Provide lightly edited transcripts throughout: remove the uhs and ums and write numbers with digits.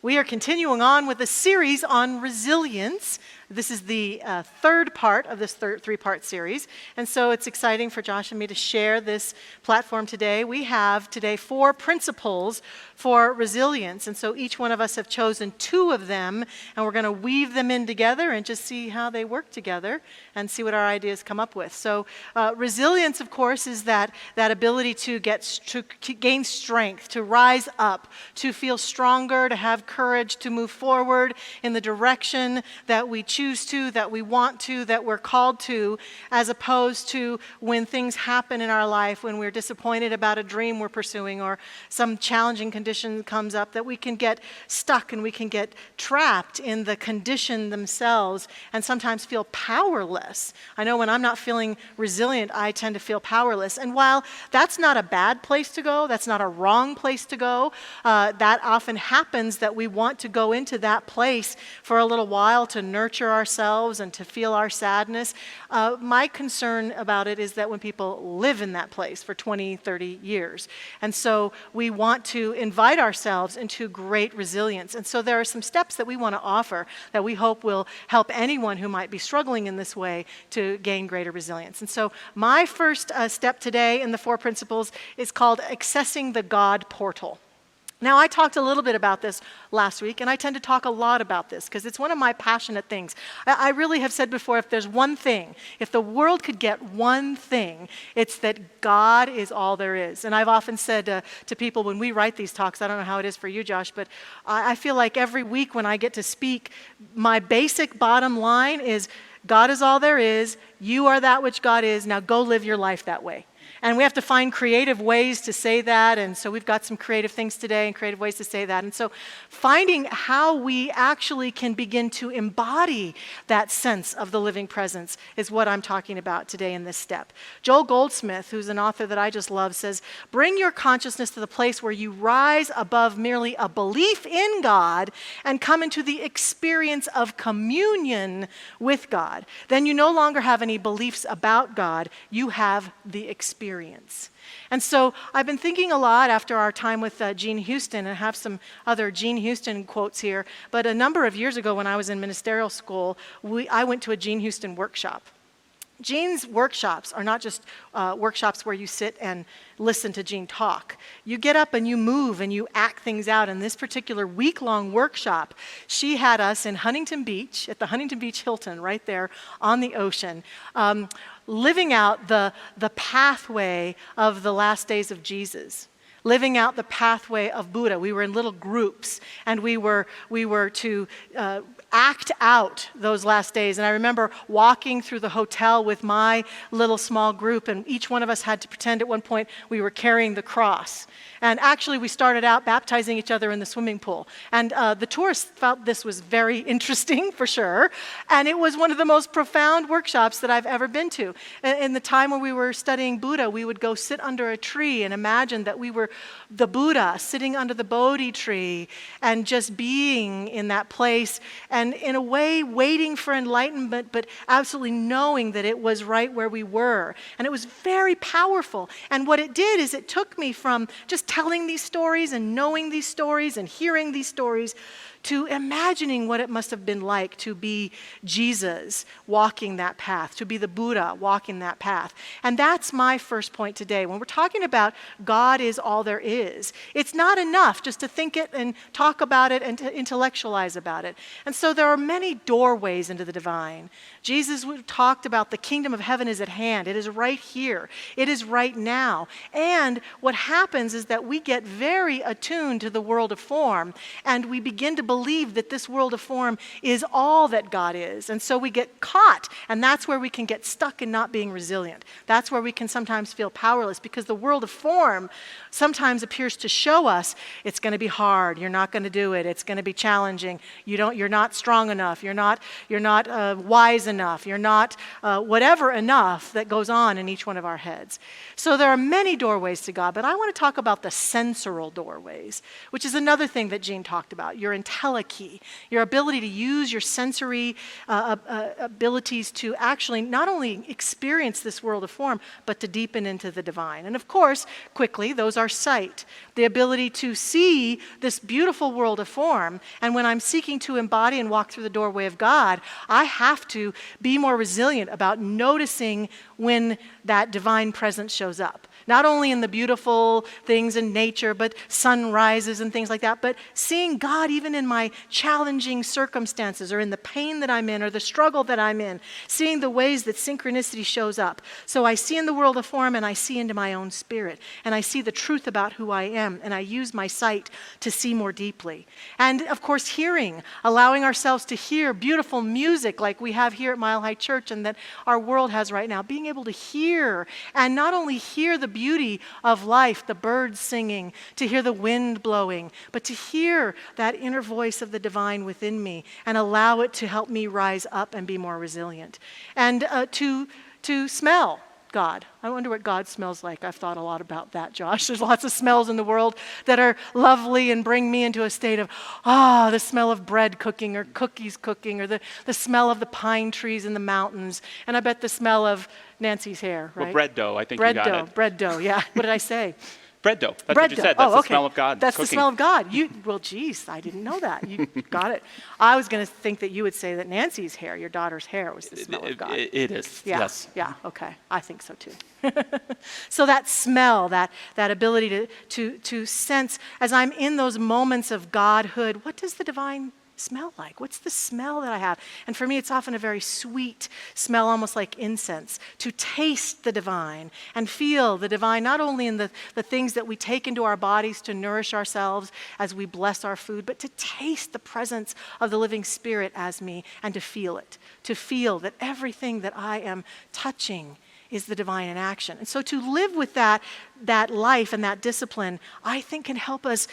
We are continuing on with a series on resilience. This is the third part of this three-part series, and so it's exciting for Josh and me to share this platform today. We have today 4 principles for resilience, and so each one of us have chosen 2 of them, and we're going to weave them in together and just see how they work together and see what our ideas come up with. So resilience, of course, is that ability to gain strength, to rise up, to feel stronger, to have courage, to move forward in the direction that we choose to, that we want to, that we're called to, as opposed to when things happen in our life, when we're disappointed about a dream we're pursuing or some challenging condition comes up, that we can get stuck and we can get trapped in the condition themselves and sometimes feel powerless. I know when I'm not feeling resilient, I tend to feel powerless. And while that's not a bad place to go, that's not a wrong place to go, that often happens that we want to go into that place for a little while to nurture ourselves and to feel our sadness. My concern about it is that when people live in that place for 20, 30 years. And so we want to invite ourselves into great resilience. And so there are some steps that we want to offer that we hope will help anyone who might be struggling in this way to gain greater resilience. And so my first step today in the 4 principles is called accessing the God portal. Now, I talked a little bit about this last week, and I tend to talk a lot about this because it's one of my passionate things. I really have said before, if there's one thing, if the world could get one thing, it's that God is all there is. And I've often said to people when we write these talks, I don't know how it is for you, Josh, but I feel like every week when I get to speak, my basic bottom line is God is all there is, you are that which God is, now go live your life that way. And we have to find creative ways to say that, and so we've got some creative things today and creative ways to say that. And so finding how we actually can begin to embody that sense of the living presence is what I'm talking about today in this step. Joel Goldsmith, who's an author that I just love, says, bring your consciousness to the place where you rise above merely a belief in God and come into the experience of communion with God. Then you no longer have any beliefs about God, you have the experience. And so I've been thinking a lot after our time with Gene Houston, and I have some other Gene Houston quotes here, but a number of years ago when I was in ministerial school, I went to a Gene Houston workshop. Gene's workshops are not just workshops where you sit and listen to Gene talk. You get up and you move and you act things out. In this particular week-long workshop, she had us in Huntington Beach, at the Huntington Beach Hilton, right there on the ocean, living out the pathway of the last days of Jesus. Living out the pathway of Buddha. We were in little groups, and we were to act out those last days. And I remember walking through the hotel with my little small group, and each one of us had to pretend at one point we were carrying the cross. And actually, we started out baptizing each other in the swimming pool. And the tourists felt this was very interesting, for sure. And it was one of the most profound workshops that I've ever been to. In the time when we were studying Buddha, we would go sit under a tree and imagine that we were the Buddha sitting under the Bodhi tree and just being in that place and in a way waiting for enlightenment, but absolutely knowing that it was right where we were. And it was very powerful. And what it did is it took me from just telling these stories and knowing these stories and hearing these stories to imagining what it must have been like to be Jesus walking that path, to be the Buddha walking that path. And that's my first point today. When we're talking about God is all there is, it's not enough just to think it and talk about it and to intellectualize about it. And so there are many doorways into the divine. Jesus talked about the kingdom of heaven is at hand. It is right here. It is right now. And what happens is that we get very attuned to the world of form, and we begin to believe that this world of form is all that God is. And so we get caught, and that's where we can get stuck in not being resilient. That's where we can sometimes feel powerless, because the world of form sometimes appears to show us it's going to be hard. You're not going to do it. It's going to be challenging. You're not strong enough. You're not wise enough. You're not whatever enough that goes on in each one of our heads. So there are many doorways to God, but I want to talk about the sensorial doorways, which is another thing that Gene talked about. Your entelechy, your ability to use your sensory abilities to actually not only experience this world of form, but to deepen into the divine. And of course, quickly, those are sight, the ability to see this beautiful world of form. And when I'm seeking to embody and walk through the doorway of God, I have to be more resilient about noticing when that divine presence shows up. Not only in the beautiful things in nature, but sunrises and things like that, but seeing God even in my challenging circumstances or in the pain that I'm in or the struggle that I'm in, seeing the ways that synchronicity shows up. So I see in the world of form and I see into my own spirit and I see the truth about who I am and I use my sight to see more deeply. And of course, hearing, allowing ourselves to hear beautiful music like we have here at Mile High Church and that our world has right now, being able to hear and not only hear the beauty of life, the birds singing, to hear the wind blowing, but to hear that inner voice of the divine within me and allow it to help me rise up and be more resilient. And to smell God. I wonder what God smells like. I've thought a lot about that, Josh. There's lots of smells in the world that are lovely and bring me into a state of, the smell of bread cooking or cookies cooking or the smell of the pine trees in the mountains. And I bet the smell of Nancy's hair, right? Well, bread dough, I think you got it. Bread dough, yeah. What did I say? Bread dough. That's what you said. That's the smell of God. That's cooking. The smell of God. Well, geez, I didn't know that. You got it. I was going to think that you would say that Nancy's hair, your daughter's hair, was the smell of God. It is, yeah, yes. Yeah, okay. I think so too. So that smell, that ability to sense, as I'm in those moments of Godhood, what does the divine smell like? What's the smell that I have? And for me, it's often a very sweet smell, almost like incense, to taste the divine and feel the divine, not only in the things that we take into our bodies to nourish ourselves as we bless our food, but to taste the presence of the living Spirit as me and to feel it, to feel that everything that I am touching is the divine in action. And so to live with that life and that discipline, I think can help us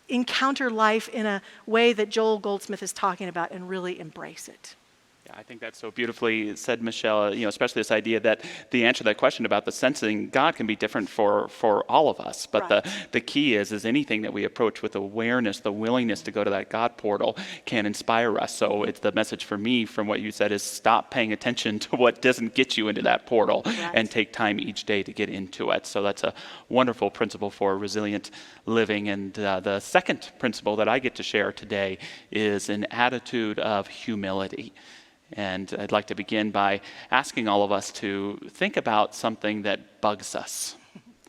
encounter life in a way that Joel Goldsmith is talking about and really embrace it. Yeah, I think that's so beautifully said, Michelle, especially this idea that the answer to that question about the sensing God can be different for all of us. But right. the key is anything that we approach with awareness, the willingness to go to that God portal can inspire us. So it's the message for me from what you said is stop paying attention to what doesn't get you into that portal right. and take time each day to get into it. So that's a wonderful principle for resilient living. And the second principle that I get to share today is an attitude of humility. And I'd like to begin by asking all of us to think about something that bugs us,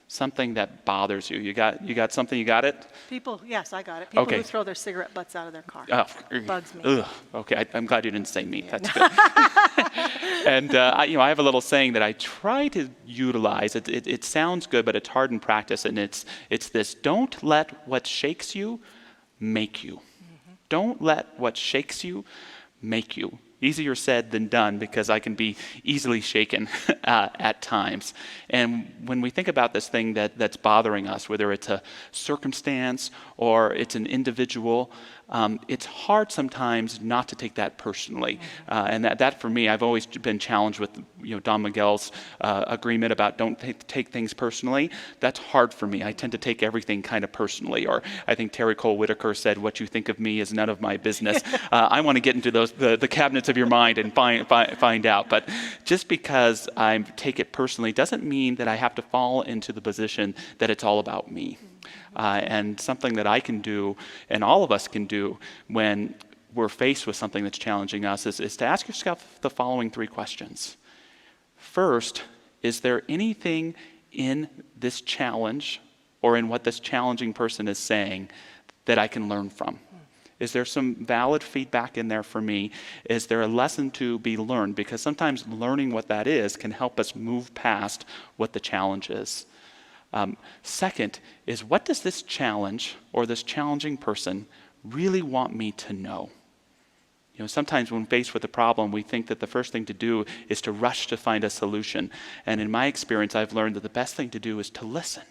something that bothers you. You got something? You got it? People, yes, I got it. People okay. who throw their cigarette butts out of their car. Bugs me. Ugh, okay, I'm glad you didn't say me. That's good. And I have a little saying that I try to utilize. It sounds good, but it's hard in practice. And it's this: don't let what shakes you make you. Mm-hmm. Don't let what shakes you make you. Easier said than done, because I can be easily shaken at times. And when we think about this thing that's bothering us, whether it's a circumstance or it's an individual, it's hard sometimes not to take that personally. And that for me, I've always been challenged with Don Miguel's agreement about don't take things personally. That's hard for me. I tend to take everything kind of personally. Or I think Terry Cole Whitaker said, "What you think of me is none of my business." I want to get into the cabinets of your mind and find out. But just because I take it personally doesn't mean that I have to fall into the position that it's all about me. And something that I can do, and all of us can do, when we're faced with something that's challenging us is to ask yourself the following 3 questions. First, is there anything in this challenge or in what this challenging person is saying that I can learn from? Is there some valid feedback in there for me? Is there a lesson to be learned? Because sometimes learning what that is can help us move past what the challenge is. Second is, what does this challenge or this challenging person really want me to know? Sometimes when faced with a problem, we think that the first thing to do is to rush to find a solution. And in my experience, I've learned that the best thing to do is to listen.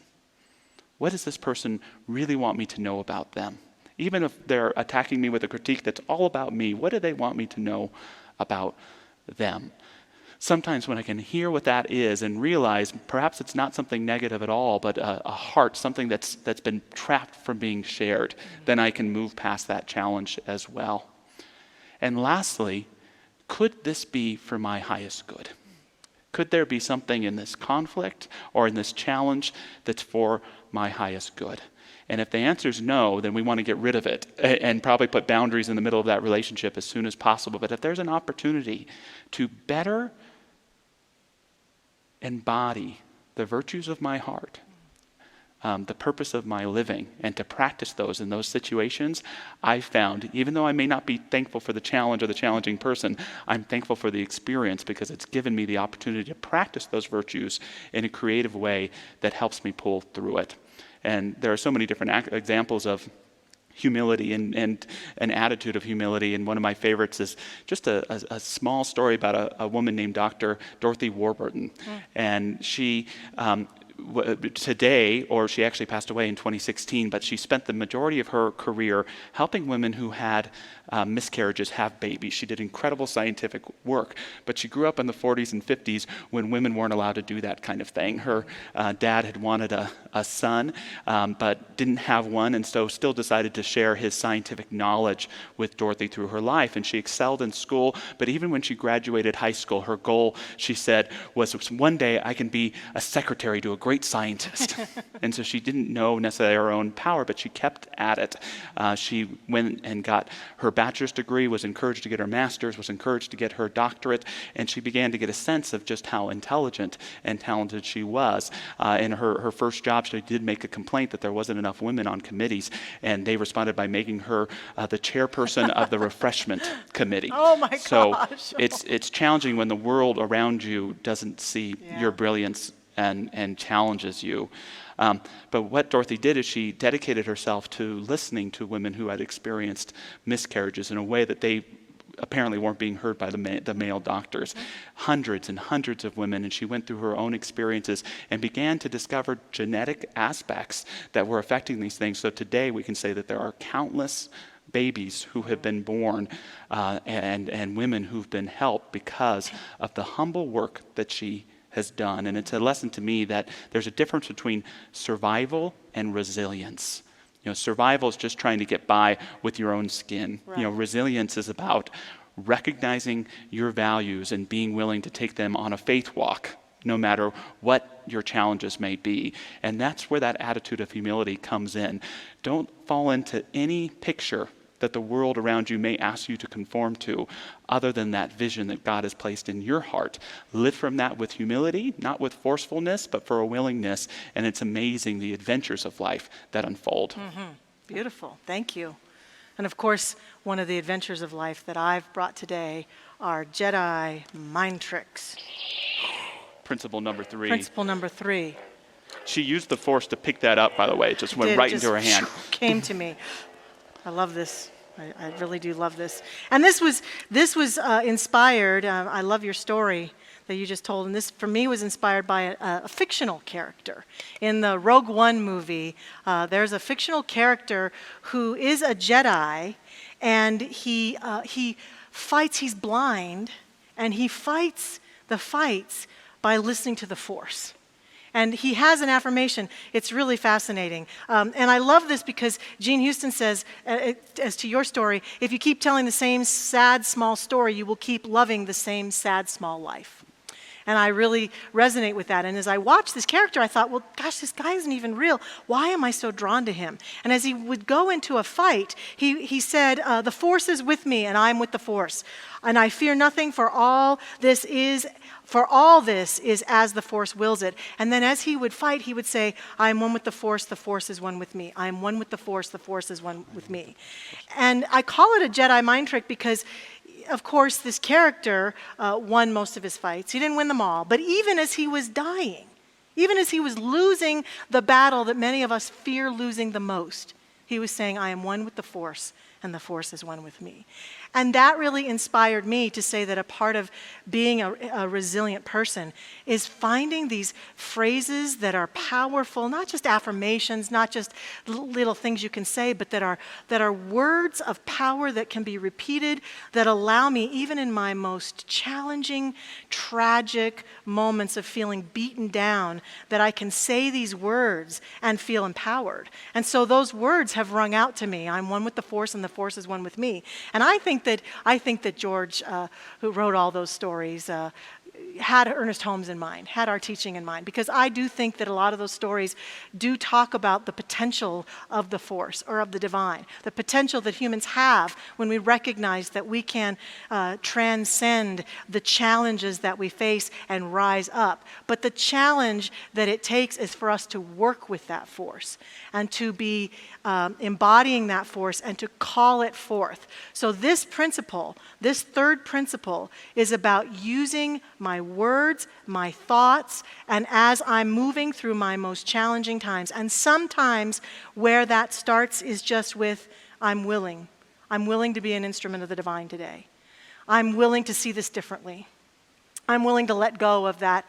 What does this person really want me to know about them? Even if they're attacking me with a critique that's all about me, what do they want me to know about them? Sometimes when I can hear what that is and realize perhaps it's not something negative at all, but a heart, something that's been trapped from being shared, then I can move past that challenge as well. And lastly, could this be for my highest good? Could there be something in this conflict or in this challenge that's for my highest good? And if the answer is no, then we want to get rid of it and probably put boundaries in the middle of that relationship as soon as possible. But if there's an opportunity to better embody the virtues of my heart, the purpose of my living, and to practice those in those situations, I've found, even though I may not be thankful for the challenge or the challenging person, I'm thankful for the experience because it's given me the opportunity to practice those virtues in a creative way that helps me pull through it. And there are so many different examples of humility and an attitude of humility. And one of my favorites is just a small story about a woman named Dr. Dorothy Warburton. And she today, or she actually passed away in 2016, but she spent the majority of her career helping women who had miscarriages have babies. She did incredible scientific work, but she grew up in the 40s and 50s when women weren't allowed to do that kind of thing. Her dad had wanted a son, but didn't have one, and so still decided to share his scientific knowledge with Dorothy through her life. And she excelled in school, but even when she graduated high school, her goal, she said, was one day I can be a secretary to a great scientist. And so she didn't know necessarily her own power, but she kept at it. She went and got her bachelor's degree, was encouraged to get her master's, was encouraged to get her doctorate, and she began to get a sense of just how intelligent and talented she was. In her first job, she did make a complaint that there wasn't enough women on committees, and they responded by making her the chairperson of the refreshment committee. Oh my so gosh. it's challenging when the world around you doesn't see your brilliance and challenges you. But what Dorothy did is she dedicated herself to listening to women who had experienced miscarriages in a way that they apparently weren't being heard by the male doctors. Hundreds and hundreds of women, and she went through her own experiences and began to discover genetic aspects that were affecting these things. So today we can say that there are countless babies who have been born and women who've been helped because of the humble work that she has done. And it's a lesson to me that there's a difference between survival and resilience. Survival is just trying to get by with your own skin. Right. Resilience is about recognizing your values and being willing to take them on a faith walk, no matter what your challenges may be. And that's where that attitude of humility comes in. Don't fall into any picture that the world around you may ask you to conform to, other than that vision that God has placed in your heart. Live from that with humility, not with forcefulness, but for a willingness. And it's amazing the adventures of life that unfold. Beautiful. Thank you. And of course, one of the adventures of life that I've brought today are Jedi mind tricks. Principle number 3. Principle number 3. She used the force to pick that up, by the way. It just went right into her hand. Came to me. I love this. I really do love this. And this was inspired. I love your story that you just told. And this, for me, was inspired by a fictional character. In the Rogue One movie, there's a fictional character who is a Jedi, and he fights. He's blind, and he fights the fights by listening to the Force. And he has an affirmation. It's really fascinating. And I love this because Gene Houston says, as to your story, if you keep telling the same sad, small story, you will keep loving the same sad, small life. And I really resonate with that. And as I watched this character, I thought, well, gosh, this guy isn't even real. Why am I so drawn to him? And as he would go into a fight, he said, the Force is with me, and I'm with the Force. And I fear nothing, for all this is as the Force wills it. And then as he would fight, he would say, I am one with the Force is one with me. I am one with the Force is one with me. And I call it a Jedi mind trick because, of course, this character won most of his fights. He didn't win them all. But even as he was dying, even as he was losing the battle that many of us fear losing the most, he was saying, I am one with the Force, and the Force is one with me. And that really inspired me to say that a part of being a resilient person is finding these phrases that are powerful, not just affirmations, not just little things you can say, but that are words of power that can be repeated, that allow me, even in my most challenging, tragic moments of feeling beaten down, that I can say these words and feel empowered. And so those words have rung out to me. I'm one with the Force, and the Force is one with me. And I think that George, who wrote all those stories, had Ernest Holmes in mind, had our teaching in mind, because I do think that a lot of those stories do talk about the potential of the force or of the divine, the potential that humans have when we recognize that we can transcend the challenges that we face and rise up. But the challenge that it takes is for us to work with that force and to be embodying that force and to call it forth. So this principle, this third principle, is about using my words, my thoughts, and as I'm moving through my most challenging times. And sometimes where that starts is just with, I'm willing. I'm willing to be an instrument of the divine today. I'm willing to see this differently. I'm willing to let go of that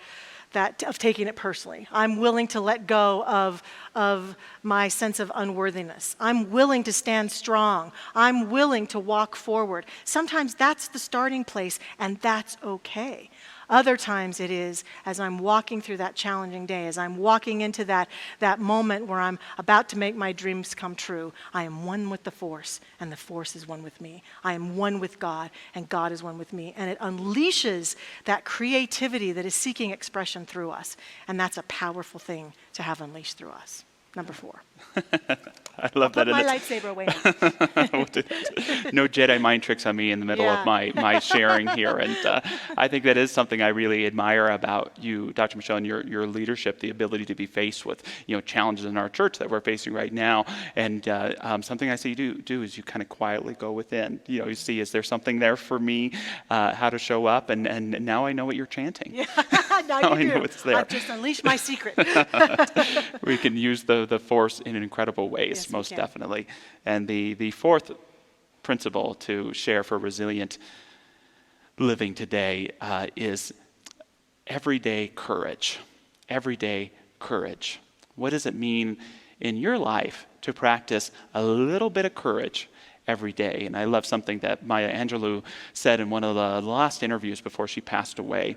of taking it personally. I'm willing to let go of my sense of unworthiness. I'm willing to stand strong. I'm willing to walk forward. Sometimes that's the starting place, and that's okay. Other times it is, as I'm walking through that challenging day, as I'm walking into that moment where I'm about to make my dreams come true, I am one with the force, and the force is one with me. I am one with God, and God is one with me. And it unleashes that creativity that is seeking expression through us. And that's a powerful thing to have unleashed through us. Number 4. I love Put that. my lightsaber away now. No Jedi mind tricks on me in the middle of my sharing here. And I think that is something I really admire about you, Dr. Michelle, and your leadership, the ability to be faced with challenges in our church that we're facing right now. And something I see you do is you kind of quietly go within. You see, is there something there for me, how to show up? And now I know what you're chanting. Yeah, now you I know do. it's there. I've just unleashed my secret. We can use the force in incredible ways, Yes, most we can. definitely. And the fourth principle to share for resilient living today is everyday courage. Everyday courage. What does it mean in your life to practice a little bit of courage every day? And I love something that Maya Angelou said in one of the last interviews before she passed away.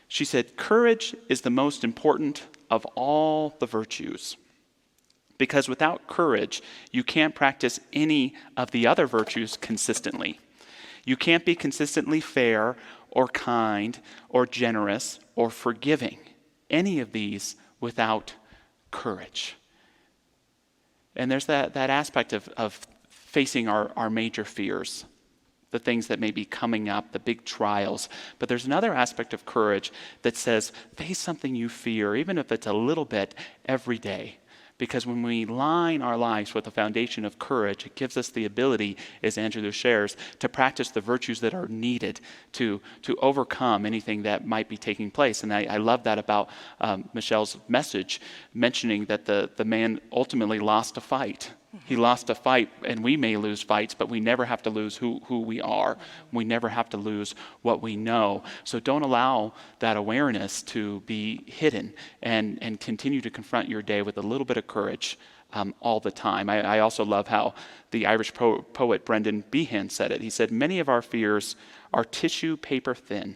She said, "Courage is the most important of all the virtues. Because without courage, you can't practice any of the other virtues consistently. You can't be consistently fair or kind or generous or forgiving. Any of these without courage." And there's that aspect of facing our major fears, the things that may be coming up, the big trials. But there's another aspect of courage that says, face something you fear, even if it's a little bit, every day. Because when we line our lives with a foundation of courage, it gives us the ability, as Angelou shares, to practice the virtues that are needed to overcome anything that might be taking place. And I love that about Michelle's message, mentioning that the man ultimately lost a fight. He lost a fight, and we may lose fights, but we never have to lose who we are. We never have to lose what we know. So don't allow that awareness to be hidden, and continue to confront your day with a little bit of courage all the time. I also love how the Irish poet Brendan Behan said it. He said, "Many of our fears are tissue paper thin,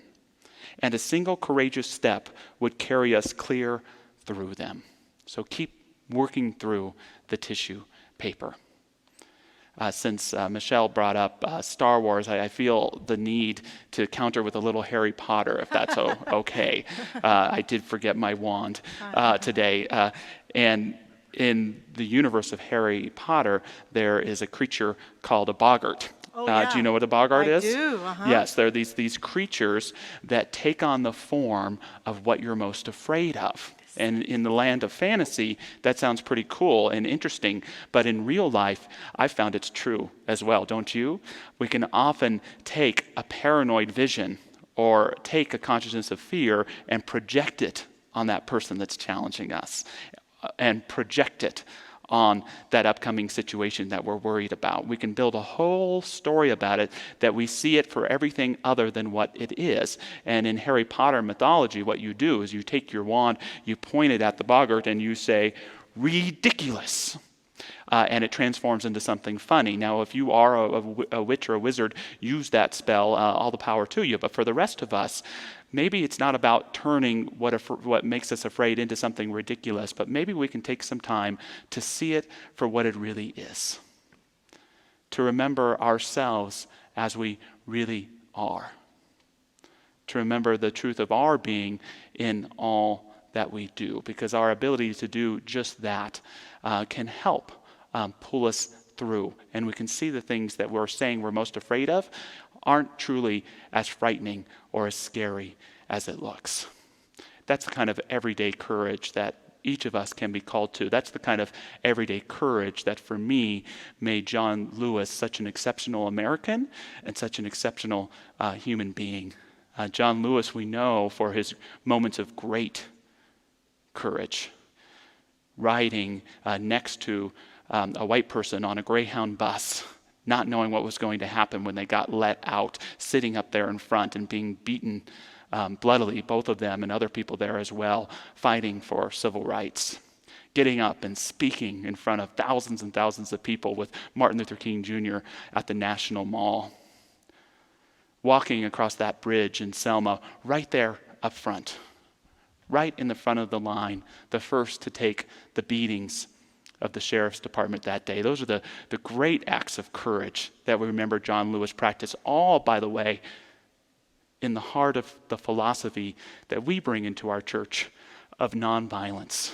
and a single courageous step would carry us clear through them." So keep working through the tissue paper. Since Michelle brought up Star Wars, I feel the need to counter with a little Harry Potter, if that's okay. I did forget my wand today. And in the universe of Harry Potter, there is a creature called a boggart. Oh, yeah. Do you know what a boggart is? I do. Uh-huh. Yes, there are these creatures that take on the form of what you're most afraid of. And in the land of fantasy, that sounds pretty cool and interesting. But in real life, I've found it's true as well, don't you? We can often take a paranoid vision or take a consciousness of fear and project it on that person that's challenging us, and project it on that upcoming situation that we're worried about. We can build a whole story about it that we see it for everything other than what it is. And in Harry Potter mythology, what you do is you take your wand, you point it at the boggart, and you say, "Ridiculous." And it transforms into something funny. Now, if you are a witch or a wizard, use that spell, all the power to you. But for the rest of us, maybe it's not about turning what makes us afraid into something ridiculous, but maybe we can take some time to see it for what it really is. To remember ourselves as we really are. to remember the truth of our being in all that we do, because our ability to do just that can help pull us through. And we can see the things that we're saying we're most afraid of aren't truly as frightening or as scary as it looks. That's the kind of everyday courage that each of us can be called to. That's the kind of everyday courage that, for me, made John Lewis such an exceptional American and such an exceptional human being. John Lewis, we know for his moments of great courage, riding next to a white person on a Greyhound bus, not knowing what was going to happen when they got let out, sitting up there in front and being beaten bloodily, both of them and other people there as well, fighting for civil rights. Getting up and speaking in front of thousands and thousands of people with Martin Luther King Jr. at the National Mall. Walking across that bridge in Selma, right there up front, right in the front of the line, the first to take the beatings of the sheriff's department that day. Those are the great acts of courage that we remember John Lewis practiced, all, by the way, in the heart of the philosophy that we bring into our church of nonviolence,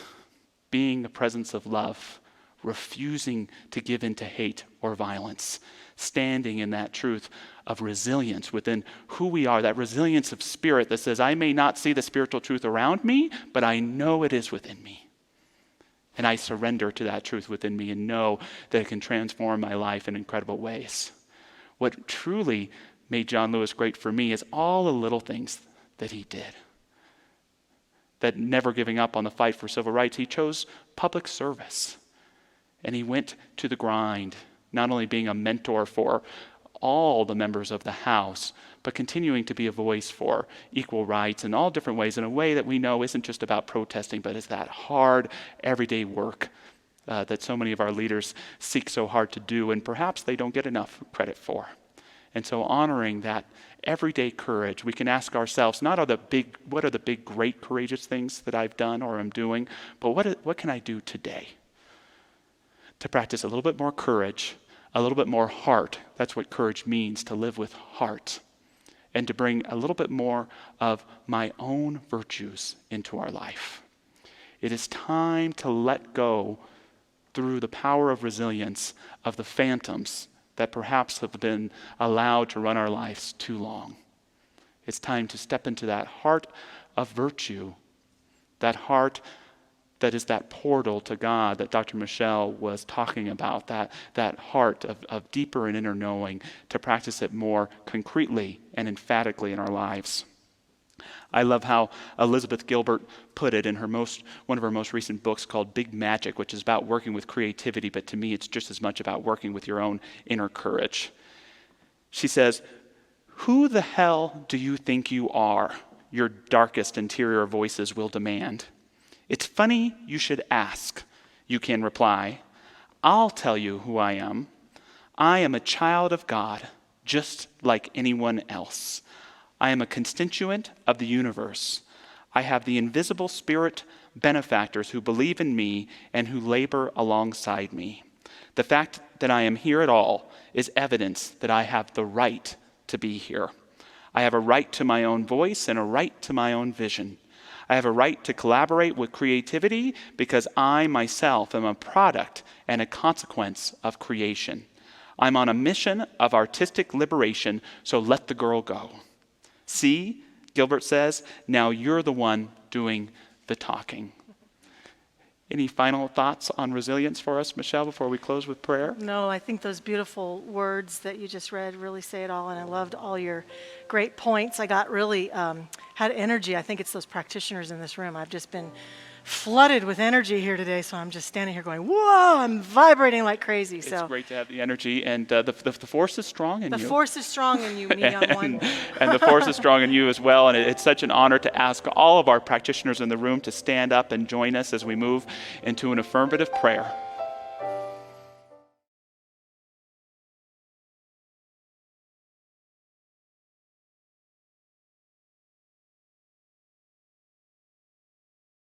being the presence of love, refusing to give in to hate or violence, standing in that truth of resilience within who we are, that resilience of spirit that says, I may not see the spiritual truth around me, but I know it is within me. And I surrender to that truth within me and know that it can transform my life in incredible ways. What truly made John Lewis great for me is all the little things that he did. That never giving up on the fight for civil rights, he chose public service. And he went to the grind, not only being a mentor for all the members of the House, but continuing to be a voice for equal rights in all different ways, in a way that we know isn't just about protesting, but is that hard, everyday work that so many of our leaders seek so hard to do, and perhaps they don't get enough credit for. And so honoring that everyday courage, we can ask ourselves, what are the big, great, courageous things that I've done or am doing, but what can I do today to practice a little bit more courage, a little bit more heart? That's what courage means, to live with heart, and to bring a little bit more of my own virtues into our life. It is time to let go, through the power of resilience, of the phantoms that perhaps have been allowed to run our lives too long. It's time to step into that heart of virtue, that heart that is that portal to God that Dr. Michelle was talking about, that heart of deeper and inner knowing, to practice it more concretely and emphatically in our lives. I love how Elizabeth Gilbert put it in one of her most recent books called Big Magic, which is about working with creativity, but to me it's just as much about working with your own inner courage. She says, "Who the hell do you think you are?" your darkest interior voices will demand. "It's funny you should ask," you can reply. "I'll tell you who I am. I am a child of God, just like anyone else. I am a constituent of the universe. I have the invisible spirit benefactors who believe in me and who labor alongside me. The fact that I am here at all is evidence that I have the right to be here. I have a right to my own voice and a right to my own vision. I have a right to collaborate with creativity because I myself am a product and a consequence of creation. I'm on a mission of artistic liberation, so let the girl go. See," Gilbert says, "now you're the one doing the talking." Any final thoughts on resilience for us, Michelle, before we close with prayer? No, I think those beautiful words that you just read really say it all, and I loved all your great points. I got really had energy. I think it's those practitioners in this room. I've just been flooded with energy here today, so I'm just standing here going, whoa, I'm vibrating like crazy. It's great to have the energy, and the force is strong in you. The force is strong in you, me on one. And the force is strong in you as well, and it's such an honor to ask all of our practitioners in the room to stand up and join us as we move into an affirmative prayer.